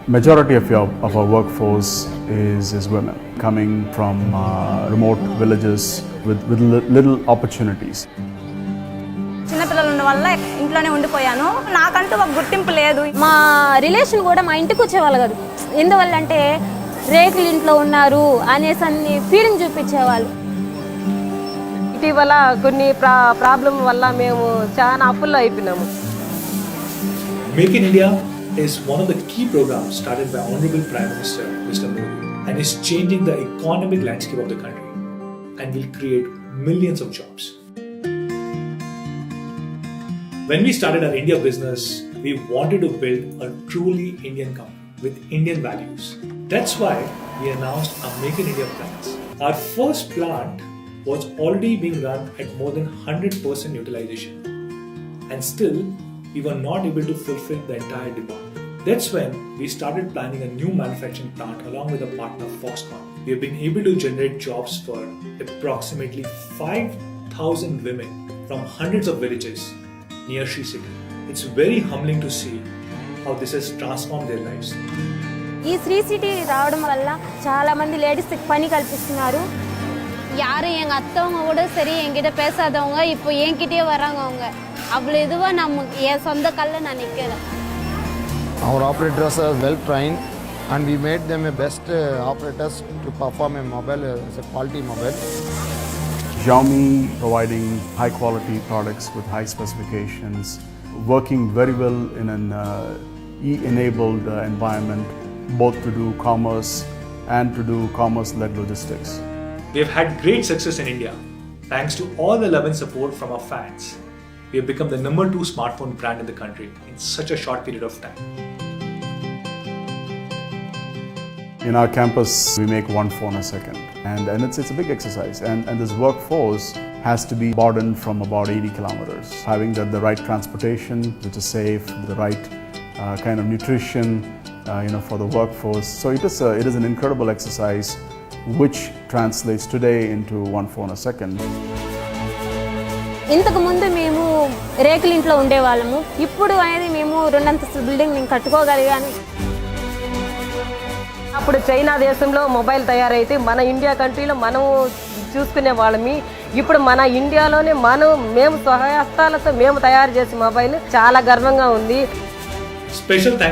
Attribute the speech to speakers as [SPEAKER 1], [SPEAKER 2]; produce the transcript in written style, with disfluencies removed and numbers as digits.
[SPEAKER 1] Majority of our workforce is women coming from remote villages with little opportunities.
[SPEAKER 2] చిన్నపిల్లలు ఉన్న వల్ల ఇంట్లోనే ఉండిపోయాను. నాకంటూ ఒక గుర్తింపు లేదు.
[SPEAKER 3] మా రిలేషన్ కూడా మా ఇంటికి వచ్చేవాళ్ళు కాదు. ఎందువల్ల అంటే రేకులు ఇంట్లో ఉన్నారు అనేసి అన్ని ఫీలింగ్ చూపించేవాళ్ళు.
[SPEAKER 4] ఇటీవల కొన్ని ప్రాబ్లం వల్ల మేము చాలా అప్పుల్లో అయిపోయినాము.
[SPEAKER 5] Make in India is one of the key programs started by Honorable Prime Minister Mr. Modi and is changing the economic landscape of the country and will create millions of jobs. When we started our India business, we wanted to build a truly Indian company with Indian values. That's why we announced our Make in India plans. Our first plant was already being run at more than 100% utilization, and still we were not able to fulfill the entire demand. That's when we started planning a new manufacturing plant along with our partner Foxconn. We have been able to generate jobs for approximately 5,000 women from hundreds of villages near Sri City. It's very humbling to see how this has transformed their lives.
[SPEAKER 3] ఈ Shri city రావడం వల్ల చాలా మంది లేడీస్కి పని కల్పిస్తున్నారు.
[SPEAKER 6] யாரும் எங்கள் அத்தவங்க கூட சரி என்கிட்ட பேசாதவங்க இப்போ என்கிட்டயே வராங்க. அவங்க அவ்வளோ இதுவாக என் சொந்த கல்லில் நான் நிற்கிறேன்.
[SPEAKER 7] Our operators are well trained and we made them a best operators to perform a mobile as a quality mobile.
[SPEAKER 1] Xiaomi providing high quality products with high specifications, working very well in an e-enabled environment, both to do commerce and to do commerce-led logistics.
[SPEAKER 5] We have had great success in India thanks to all the love and support from our fans. We have become the number 2 smartphone brand in the country in such a short period of time.
[SPEAKER 1] In our campus, we make one phone a second, and it's a big exercise. And this workforce has to be broadened from about 80 kilometers, having the right transportation, which is safe, the right kind of nutrition, for the workforce. So it is an incredible exercise, which translates today into one phone a second.
[SPEAKER 3] ఇంతకు ముందు మేము రేకుల ఇంట్లో ఉండేవాళ్ళము. ఇప్పుడు అనేది మేము 2 అంతస్తుల బిల్డింగ్ మేము కట్టుకోగలిగాను.
[SPEAKER 4] అప్పుడు చైనా దేశంలో మొబైల్ తయారైతే మన ఇండియా కంట్రీలో మనం చూసుకునే వాళ్ళమి. ఇప్పుడు మన ఇండియాలోనే మేము స్వహస్తాలతో మేము తయారు చేసే మొబైల్ చాలా గర్వంగా ఉంది.
[SPEAKER 5] Special thanks